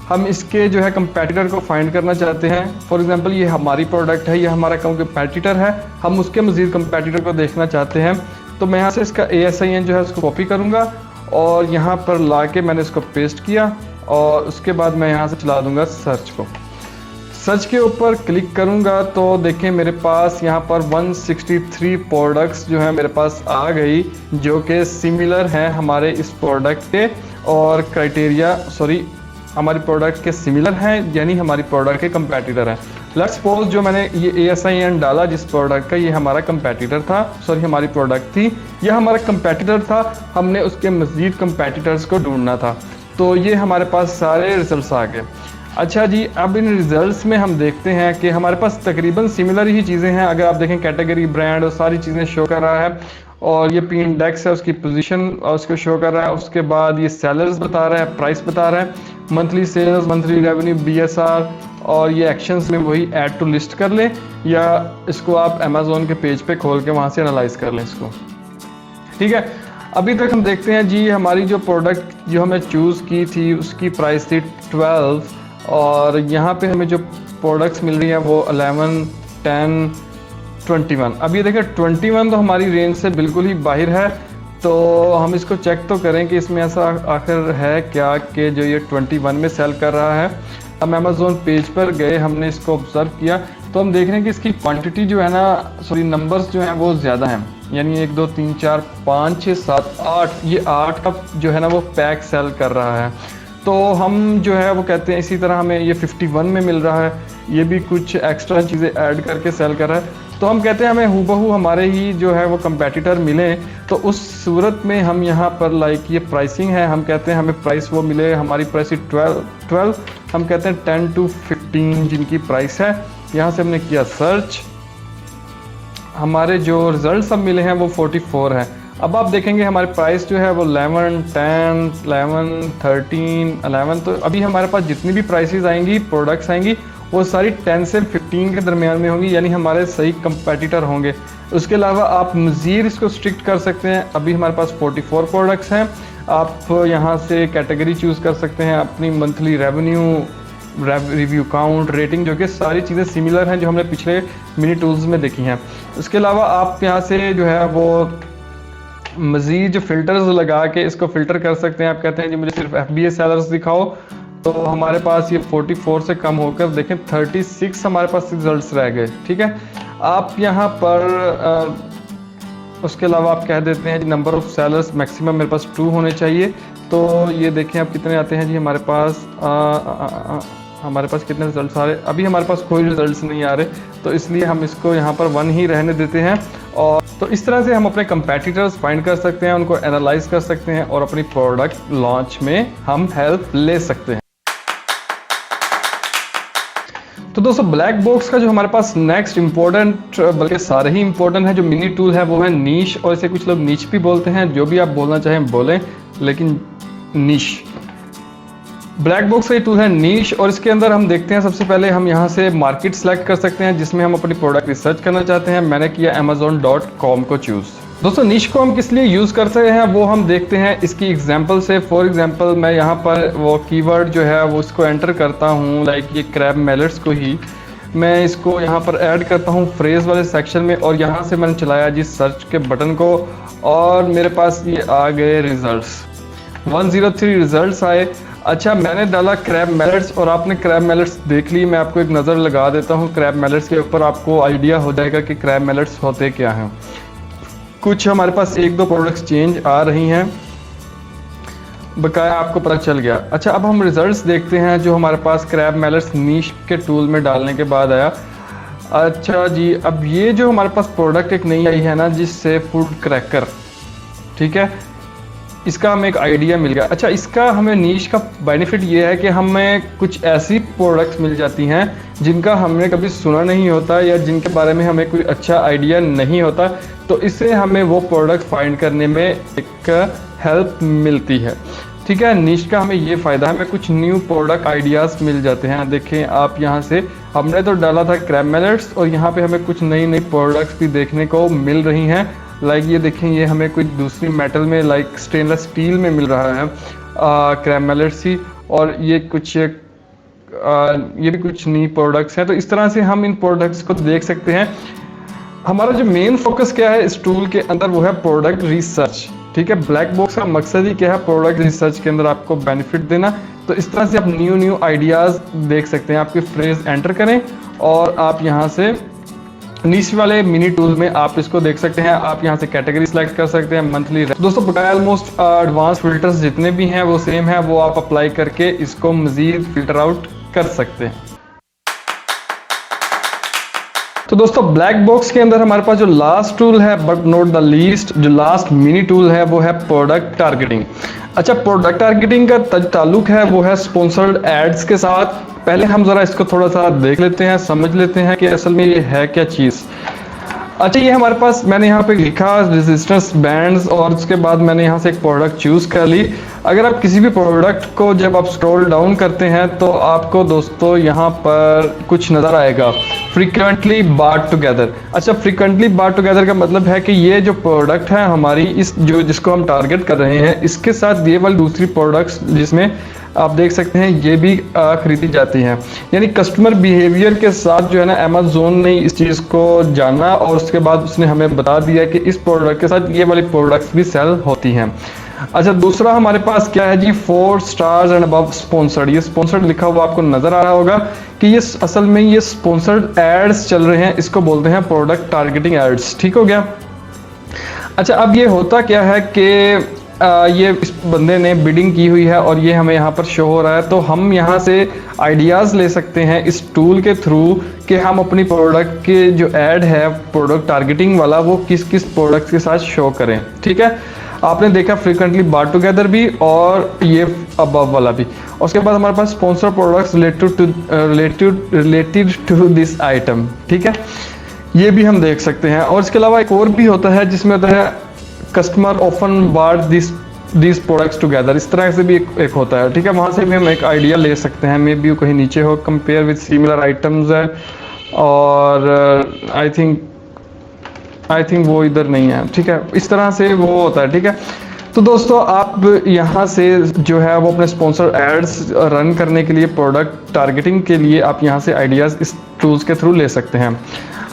हम इसके जो है कंपेटिटर को फाइंड करना चाहते हैं। फॉर एग्जांपल ये हमारी प्रोडक्ट है, ये हमारा कंपेटिटर है, हम उसके मज़ीद कंपेटिटर को देखना चाहते हैं। तो मैं यहाँ से इसका ASIN जो है उसको कॉपी करूँगा और यहाँ पर ला के मैंने इसको पेस्ट किया और उसके बाद मैं यहाँ से चला दूँगा सर्च को। सर्च के ऊपर क्लिक करूँगा तो देखें मेरे पास यहाँ पर 163 प्रोडक्ट्स जो है मेरे पास आ गई, जो कि सिमिलर हैं हमारे इस प्रोडक्ट के और हमारी प्रोडक्ट के सिमिलर हैं, यानी हमारी प्रोडक्ट के कंपेटिटर हैं। लेट्स सपोज जो मैंने ये ASIN डाला जिस प्रोडक्ट का, ये हमारा कंपेटिटर था, हमारी प्रोडक्ट थी, यह हमारा कंपेटिटर था, हमने उसके मज़ीद कंपेटिटर्स को ढूंढना था। तो ये हमारे पास सारे रिजल्ट्स आ गए। अच्छा जी, अब इन रिजल्ट्स में हम देखते हैं कि हमारे पास तकरीबन सिमिलर ही चीज़ें हैं। अगर आप देखें कैटेगरी, ब्रांड और सारी चीज़ें शो कर रहा है और ये P इंडेक्स है, उसकी पोजीशन उसको शो कर रहा है। उसके बाद ये सेलर्स बता रहा है, प्राइस बता रहा है, monthly sales, monthly revenue, BSR, और ये एक्शंस में वही ऐड टू लिस्ट कर लें या इसको आप अमेज़ोन के पेज पे खोल के वहाँ से एनालाइज कर लें इसको। ठीक है, अभी तक हम देखते हैं जी हमारी जो प्रोडक्ट जो हमें चूज़ की थी उसकी प्राइस थी 12 और यहाँ पे हमें जो प्रोडक्ट्स मिल रही हैं वो 11, 10, 21। अब ये देखें 21 तो हमारी रेंज से बिल्कुल ही बाहर है। तो हम इसको चेक तो करें कि इसमें ऐसा आखिर है क्या कि जो ये 21 में सेल कर रहा है। हम अमेज़ोन पेज पर गए, हमने इसको ऑब्ज़र्व किया तो हम देख रहे हैं कि इसकी क्वांटिटी जो है ना, नंबर्स जो हैं वो ज़्यादा हैं, यानी 1 2 3 4 5 6 7 8, ये 8 का जो है ना वो पैक सेल कर रहा है। तो हम जो है वो कहते हैं इसी तरह हमें ये 51 में मिल रहा है, ये भी कुछ एक्स्ट्रा चीज़ें ऐड करके सेल कर रहा है। तो हम कहते हैं हमें हूबहू हमारे ही जो है वो कंपेटिटर मिले, तो उस सूरत में हम यहाँ पर ये प्राइसिंग है, हम कहते हैं हमें प्राइस वो मिले, हमारी प्राइस 12, हम कहते हैं 10 to 15 जिनकी प्राइस है। यहाँ से हमने किया सर्च, हमारे जो रिजल्ट सब मिले हैं वो 44 है। अब आप देखेंगे हमारे प्राइस जो है वो 11, 10, 11, 13, 11, तो अभी हमारे पास जितनी भी प्राइसेस आएंगी, प्रोडक्ट्स आएंगी, वो सारी 10 से 15 के दरमियान में होंगी, यानी हमारे सही कंपेटिटर होंगे। उसके अलावा आप मज़ीद इसको स्ट्रिक्ट कर सकते हैं। अभी हमारे पास 44 प्रोडक्ट्स हैं, आप यहाँ से कैटेगरी चूज़ कर सकते हैं, अपनी monthly revenue, review count, rating, जो कि सारी चीज़ें सिमिलर हैं जो हमने पिछले मिनी टूल्स में देखी हैं। उसके अलावा आप यहाँ से जो है वो मज़ीद जो फ़िल्टर्स लगा के इसको फ़िल्टर कर सकते हैं। आप कहते हैं जी मुझे सिर्फ FBA सेलर्स दिखाओ, तो हमारे पास ये 44 से कम होकर देखें 36 हमारे पास रिजल्ट्स रह गए। ठीक है, आप यहाँ पर उसके अलावा आप कह देते हैं जी नंबर ऑफ़ सेलर्स मैक्सिमम मेरे पास 2 होने चाहिए। तो ये देखें आप कितने आते हैं जी हमारे पास कितने रिजल्ट्स आ रहे हैं। अभी हमारे पास कोई रिजल्ट्स नहीं आ रहे, तो इसलिए हम इसको यहाँ पर 1 ही रहने देते हैं। और तो इस तरह से हम अपने कंपेटिटर्स फाइंड कर सकते हैं, उनको एनालाइज कर सकते हैं और अपनी प्रोडक्ट लॉन्च में हम हेल्प ले सकते हैं। तो दोस्तों ब्लैक बॉक्स का जो हमारे पास नेक्स्ट इंपॉर्टेंट, बल्कि सारे ही इंपॉर्टेंट है जो मिनी टूल है, वो है नीश, और इसे कुछ लोग नीच भी बोलते हैं। जो भी आप बोलना चाहें बोलें, लेकिन नीश ब्लैक बॉक्स का ये टूल है नीश। और इसके अंदर हम देखते हैं सबसे पहले हम यहाँ से मार्केट सेलेक्ट कर सकते हैं जिसमें हम अपनी प्रोडक्ट रिसर्च करना चाहते हैं। मैंने किया amazon.com को चूज़। दोस्तों नीश को हम किस लिए यूज़ कर सकते हैं वो हम देखते हैं इसकी एग्जांपल से। फॉर एग्जांपल मैं यहाँ पर वो कीवर्ड जो है वो उसको एंटर करता हूँ, लाइक ये क्रैब मैलेट्स को ही मैं इसको यहाँ पर ऐड करता हूँ फ्रेज वाले सेक्शन में, और यहाँ से मैंने चलाया जी सर्च के बटन को और मेरे पास ये आ गए रिजल्ट्स, 103 रिजल्ट्स आए। अच्छा, मैंने डाला क्रैब मैलेट्स और आपने क्रैब मैलेट्स देख ली। मैं आपको एक नज़र लगा देता हूँ क्रैब मैलेट्स के ऊपर, आपको आइडिया हो जाएगा कि क्रैब मैलेट्स होते क्या हैं। कुछ हमारे पास 1-2 प्रोडक्ट्स चेंज आ रही हैं, बकाया आपको पता चल गया। अच्छा, अब हम रिजल्ट्स देखते हैं जो हमारे पास क्रैब मैलेट्स नीश के टूल में डालने के बाद आया। अच्छा जी, अब ये जो हमारे पास प्रोडक्ट एक नई आई है ना, जिससे फूड क्रैकर, ठीक है, इसका हमें एक आइडिया मिल गया। अच्छा, इसका हमें नीश का बेनिफिट ये है कि हमें कुछ ऐसी प्रोडक्ट्स मिल जाती हैं जिनका हमने कभी सुना नहीं होता या जिनके बारे में हमें कोई अच्छा आइडिया नहीं होता, तो इससे हमें वो प्रोडक्ट फाइंड करने में एक हेल्प मिलती है। ठीक है, नीश का हमें ये फ़ायदा है, हमें कुछ न्यू प्रोडक्ट आइडियाज़ मिल जाते हैं। देखें आप यहाँ से हमने तो डाला था क्रैब मैलेट्स और यहाँ पे हमें कुछ नई नई प्रोडक्ट्स भी देखने को मिल रही हैं। लाइक ये देखें, ये हमें कोई दूसरी मेटल में लाइक स्टेनलेस स्टील में मिल रहा है क्रैब मैलेट्स ही, और ये कुछ ये भी कुछ नई प्रोडक्ट्स हैं। तो इस तरह से हम इन प्रोडक्ट्स को देख सकते हैं। हमारा जो मेन फोकस क्या है इस टूल के अंदर, वो है प्रोडक्ट रिसर्च। ठीक है, ब्लैक बॉक्स का मकसद ही क्या है, प्रोडक्ट रिसर्च के अंदर आपको बेनिफिट देना। तो इस तरह से आप न्यू आइडियाज़ देख सकते हैं। आपकी फ्रेज एंटर करें और आप यहाँ से नीच वाले मिनी टूल में आप इसको देख सकते हैं। आप यहाँ से कैटेगरी सिलेक्ट कर सकते हैं, मंथली। दोस्तों बकाया ऑलमोस्ट एडवांस फिल्टर्स जितने भी हैं वो सेम है, वो आप अप्लाई करके इसको मजीद फिल्टर आउट कर सकते हैं। तो दोस्तों ब्लैक बॉक्स के अंदर हमारे पास जो लास्ट टूल है, बट नॉट द लीस्ट, जो लास्ट मिनी टूल है वो है प्रोडक्ट टारगेटिंग। अच्छा, प्रोडक्ट टारगेटिंग का ताल्लुक है वो है स्पॉन्सर्ड एड्स के साथ। पहले हम जरा इसको थोड़ा सा देख लेते हैं, समझ लेते हैं कि असल में ये है क्या चीज़। अच्छा, ये हमारे पास मैंने यहाँ पे लिखा रेजिस्टेंस बैंड्स और उसके बाद मैंने यहाँ से एक प्रोडक्ट चूज़ कर ली। अगर आप किसी भी प्रोडक्ट को जब आप स्क्रॉल डाउन करते हैं तो आपको दोस्तों यहाँ पर कुछ नज़र आएगा, फ्रीक्वेंटली बार्ट टुगेदर। अच्छा, फ्रीक्वेंटली बार्ट टुगेदर का मतलब है कि ये जो प्रोडक्ट है हमारी, इस जिसको हम टारगेट कर रहे हैं, इसके साथ ये वाली दूसरी प्रोडक्ट्स जिसमें आप देख सकते हैं ये भी खरीदी जाती हैं। यानी कस्टमर बिहेवियर के साथ जो है ना, अमेज़ॉन ने इस चीज़ को जाना और उसके बाद उसने हमें बता दिया कि इस प्रोडक्ट के साथ ये वाली प्रोडक्ट्स भी सेल होती हैं। अच्छा, दूसरा हमारे पास क्या है जी, 4 स्टार्स एंड अबव स्पॉन्सर्ड। ये स्पॉन्सर्ड लिखा हुआ आपको नजर आ रहा होगा कि ये असल में ये स्पॉन्सर्ड एड्स चल रहे हैं, इसको बोलते हैं प्रोडक्ट टारगेटिंग एड्स। ठीक हो गया। अच्छा, अब ये होता क्या है कि ये इस बंदे ने बिडिंग की हुई है और ये हमें यहाँ पर शो हो रहा है। तो हम यहाँ से आइडियाज़ ले सकते हैं इस टूल के थ्रू कि हम अपनी प्रोडक्ट के जो ऐड है प्रोडक्ट टारगेटिंग वाला, वो किस किस प्रोडक्ट के साथ शो करें। ठीक है, आपने देखा फ्रीक्वेंटली बार्ट टुगेदर भी और ये अबव वाला भी। उसके बाद हमारे पास sponsor products related to this item. ठीक है, ये भी हम देख सकते हैं। और इसके अलावा एक और भी होता है जिसमें होता है customer often BART this products together. इस तरह से भी एक होता है। ठीक है, वहाँ से भी हम एक आइडिया ले सकते हैं। मे बी कहीं नीचे हो, कंपेयर विद सिमिलर आइटम्स है, और आई थिंक वो इधर नहीं है। ठीक है, इस तरह से वो होता है। ठीक है, तो दोस्तों आप यहाँ से जो है वो अपने स्पॉन्सर एड्स रन करने के लिए, प्रोडक्ट टारगेटिंग के लिए आप यहाँ से आइडियाज़ इस टूल्स के थ्रू ले सकते हैं।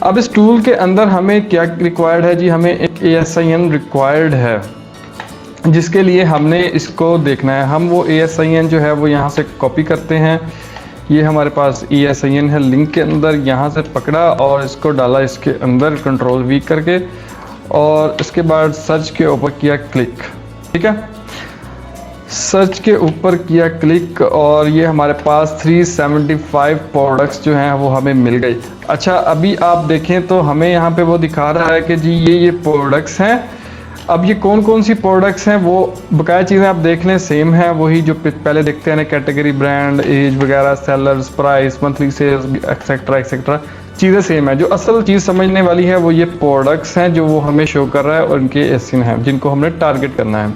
अब इस टूल के अंदर हमें क्या रिक्वायर्ड है जी, हमें एक ASIN रिक्वायर्ड है, जिसके लिए हमने इसको देखना है। हम वो ASIN जो है वो यहाँ से कॉपी करते हैं। ये हमारे पास ASIN है, लिंक के अंदर यहाँ से पकड़ा और इसको डाला इसके अंदर Ctrl+V करके, और इसके बाद सर्च के ऊपर किया क्लिक। ठीक है, सर्च के ऊपर किया क्लिक और ये हमारे पास 375 प्रोडक्ट्स जो हैं वो हमें मिल गई। अच्छा, अभी आप देखें तो हमें यहाँ पे वो दिखा रहा है कि जी ये प्रोडक्ट्स हैं। अब ये कौन कौन सी प्रोडक्ट्स हैं, वो बकाया चीज़ें आप देख लें, सेम है वही जो पहले देखते हैं ना, कैटेगरी, ब्रांड, एज वगैरह, sellers, price, monthly sales, etcetera etcetera, चीज़ें सेम है। जो असल चीज़ समझने वाली है वो ये प्रोडक्ट्स हैं जो वो हमें शो कर रहा है और उनके ASIN हैं जिनको हमने टारगेट करना है।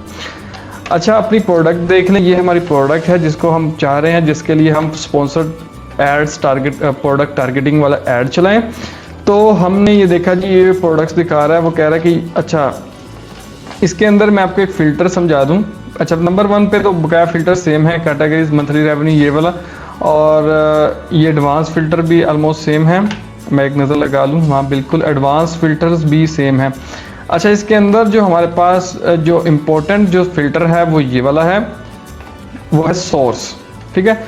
अच्छा, अपनी प्रोडक्ट देख लें। ये हमारी प्रोडक्ट है जिसको हम चाह रहे हैं, जिसके लिए हम स्पॉन्सर्ड एड्स प्रोडक्ट टारगेटिंग वाला ऐड चलाएं। तो हमने ये देखा जी, ये प्रोडक्ट्स दिखा रहा है, वो कह रहा है कि अच्छा इसके अंदर मैं आपको एक फ़िल्टर समझा दूं। अच्छा, नंबर 1 पे तो बकाया फ़िल्टर सेम है, कैटेगरीज, मंथली रेवेन्यू ये वाला, और ये एडवांस फ़िल्टर भी ऑलमोस्ट सेम है। मैं एक नज़र लगा लूँ, हाँ बिल्कुल एडवांस फ़िल्टर्स भी सेम है। अच्छा, इसके अंदर जो हमारे पास जो इम्पोर्टेंट जो फ़िल्टर है वो ये वाला है, वो है सोर्स। ठीक है,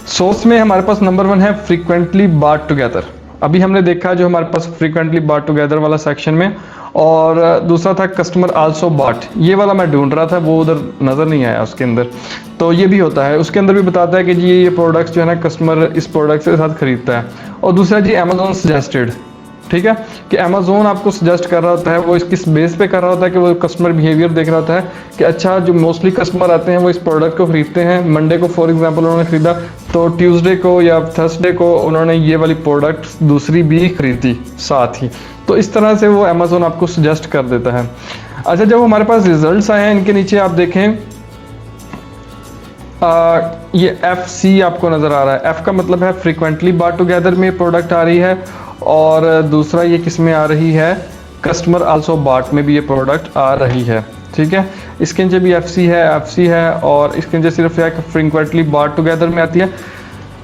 सोर्स में हमारे पास नंबर 1 है फ्रीक्वेंटली बार्ट टुगेदर। अभी हमने देखा जो हमारे पास फ्रीक्वेंटली बार्ट टुगेदर वाला सेक्शन में, और दूसरा था कस्टमर आल्सो बार्ट, ये वाला मैं ढूंढ रहा था, वो उधर नज़र नहीं आया उसके अंदर। तो ये भी होता है, उसके अंदर भी बताता है कि जी ये प्रोडक्ट्स जो है ना कस्टमर इस प्रोडक्ट के साथ खरीदता है। और दूसरा जी अमेज़ॉन सजेस्टेड। ठीक है, कि अमेज़ॉन आपको सजेस्ट कर रहा होता है, वो किस बेस पे कर रहा होता है कि वो कस्टमर बिहेवियर देख रहा होता है कि अच्छा जो मोस्टली कस्टमर आते हैं वो इस प्रोडक्ट को खरीदते हैं। मंडे को फॉर एग्जांपल उन्होंने खरीदा, तो ट्यूसडे को या थर्सडे को उन्होंने ये वाली प्रोडक्ट दूसरी भी खरीदी साथ ही। तो इस तरह से वो अमेज़ॉन आपको सजेस्ट कर देता है। अच्छा, जब हमारे पास रिजल्ट्स आए हैं, इनके नीचे आप देखें ये FC आपको नज़र आ रहा है। F का मतलब है फ्रीक्वेंटली बार्ट टुगेदर में प्रोडक्ट आ रही है, और दूसरा ये किस में आ रही है, कस्टमर आल्सो बार्ट में भी ये प्रोडक्ट आ रही है। ठीक है, इसके नीचे भी FC है, और इसके नीचे सिर्फ है कि फ्रीक्वेंटली बार्ट टुगेदर में आती है।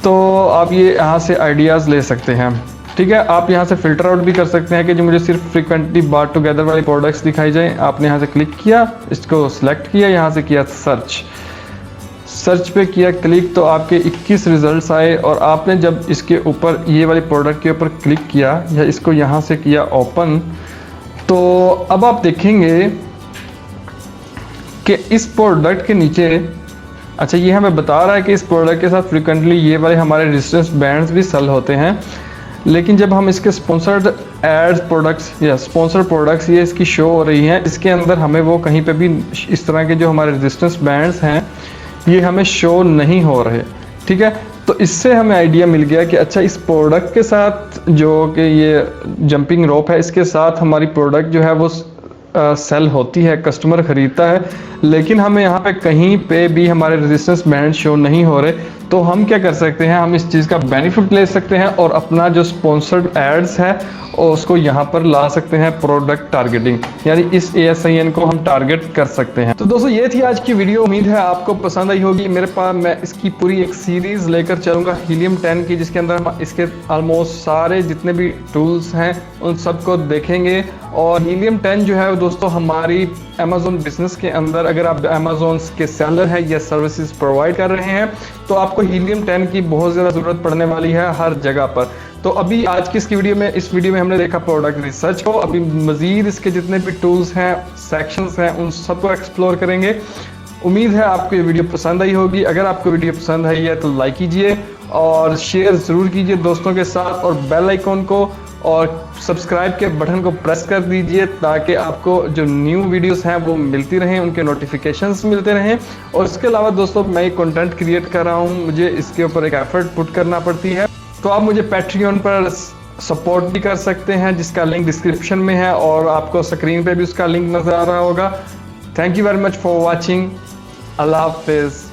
तो आप ये यहाँ से आइडियाज़ ले सकते हैं। ठीक है, आप यहाँ से फ़िल्टर आउट भी कर सकते हैं कि जो मुझे सिर्फ फ्रीक्वेंटली बात टुगेदर वाली प्रोडक्ट्स दिखाई जाएँ। आपने यहाँ से क्लिक किया, इसको सिलेक्ट किया, यहाँ से किया सर्च पे किया क्लिक, तो आपके 21 रिजल्ट्स आए। और आपने जब इसके ऊपर ये वाली प्रोडक्ट के ऊपर क्लिक किया या इसको यहाँ से किया ओपन, तो अब आप देखेंगे कि इस प्रोडक्ट के नीचे, अच्छा ये हमें बता रहा है कि इस प्रोडक्ट के साथ फ्रिक्वेंटली ये वाले हमारे रेजिस्टेंस बैंड्स भी सेल होते हैं। लेकिन जब हम इसके स्पॉन्सर्ड एड्स प्रोडक्ट्स या स्पॉन्सर्ड प्रोडक्ट्स ये इसकी शो हो रही हैं, इसके अंदर हमें वो कहीं पे भी इस तरह के जो हमारे रेजिस्टेंस बैंड्स हैं ये हमें शो नहीं हो रहे। ठीक है, तो इससे हमें आइडिया मिल गया कि अच्छा इस प्रोडक्ट के साथ जो कि ये जंपिंग रोप है, इसके साथ हमारी प्रोडक्ट जो है वो सेल होती है, कस्टमर ख़रीदता है, लेकिन हमें यहाँ पे कहीं पे भी हमारे रेजिस्टेंस बैंड शो नहीं हो रहे। तो हम क्या कर सकते हैं, हम इस चीज़ का बेनिफिट ले सकते हैं और अपना जो स्पॉन्सर्ड एड्स है और उसको यहाँ पर ला सकते हैं प्रोडक्ट टारगेटिंग, यानी इस ASIN को हम टारगेट कर सकते हैं। तो दोस्तों ये थी आज की वीडियो, उम्मीद है आपको पसंद आई होगी। मेरे पास मैं इसकी पूरी एक सीरीज़ लेकर चलूँगा हीलियम 10 की, जिसके अंदर हम इसके ऑलमोस्ट सारे जितने भी टूल्स हैं उन सबको देखेंगे। और हीलियम 10 जो है दोस्तों हमारी अमेज़ॉन बिजनेस के अंदर, अगर आप अमेज़ॉन के सेलर हैं या सर्विसेज प्रोवाइड कर रहे हैं तो आपको हीलियम 10 की बहुत ज़्यादा ज़रूरत पड़ने वाली है हर जगह पर। तो अभी आज की इस वीडियो में हमने देखा प्रोडक्ट रिसर्च को। अभी मज़ीद इसके जितने भी टूल्स हैं, सेक्शंस हैं, उन सबको एक्सप्लोर करेंगे। उम्मीद है आपको ये वीडियो पसंद आई होगी। अगर आपको वीडियो पसंद आई है तो लाइक कीजिए और शेयर ज़रूर कीजिए दोस्तों के साथ, और बेल आइकॉन को और सब्सक्राइब के बटन को प्रेस कर दीजिए ताकि आपको जो न्यू वीडियोस हैं वो मिलती रहें, उनके नोटिफिकेशंस मिलते रहें। और इसके अलावा दोस्तों मैं एक कंटेंट क्रिएट कर रहा हूँ, मुझे इसके ऊपर एक एफर्ट पुट करना पड़ती है, तो आप मुझे पैट्रियन पर सपोर्ट भी कर सकते हैं, जिसका लिंक डिस्क्रिप्शन में है और आपको स्क्रीन पे भी उसका लिंक नज़र आ रहा होगा। Thank you very much for watching. अल्लाह हाफिज़।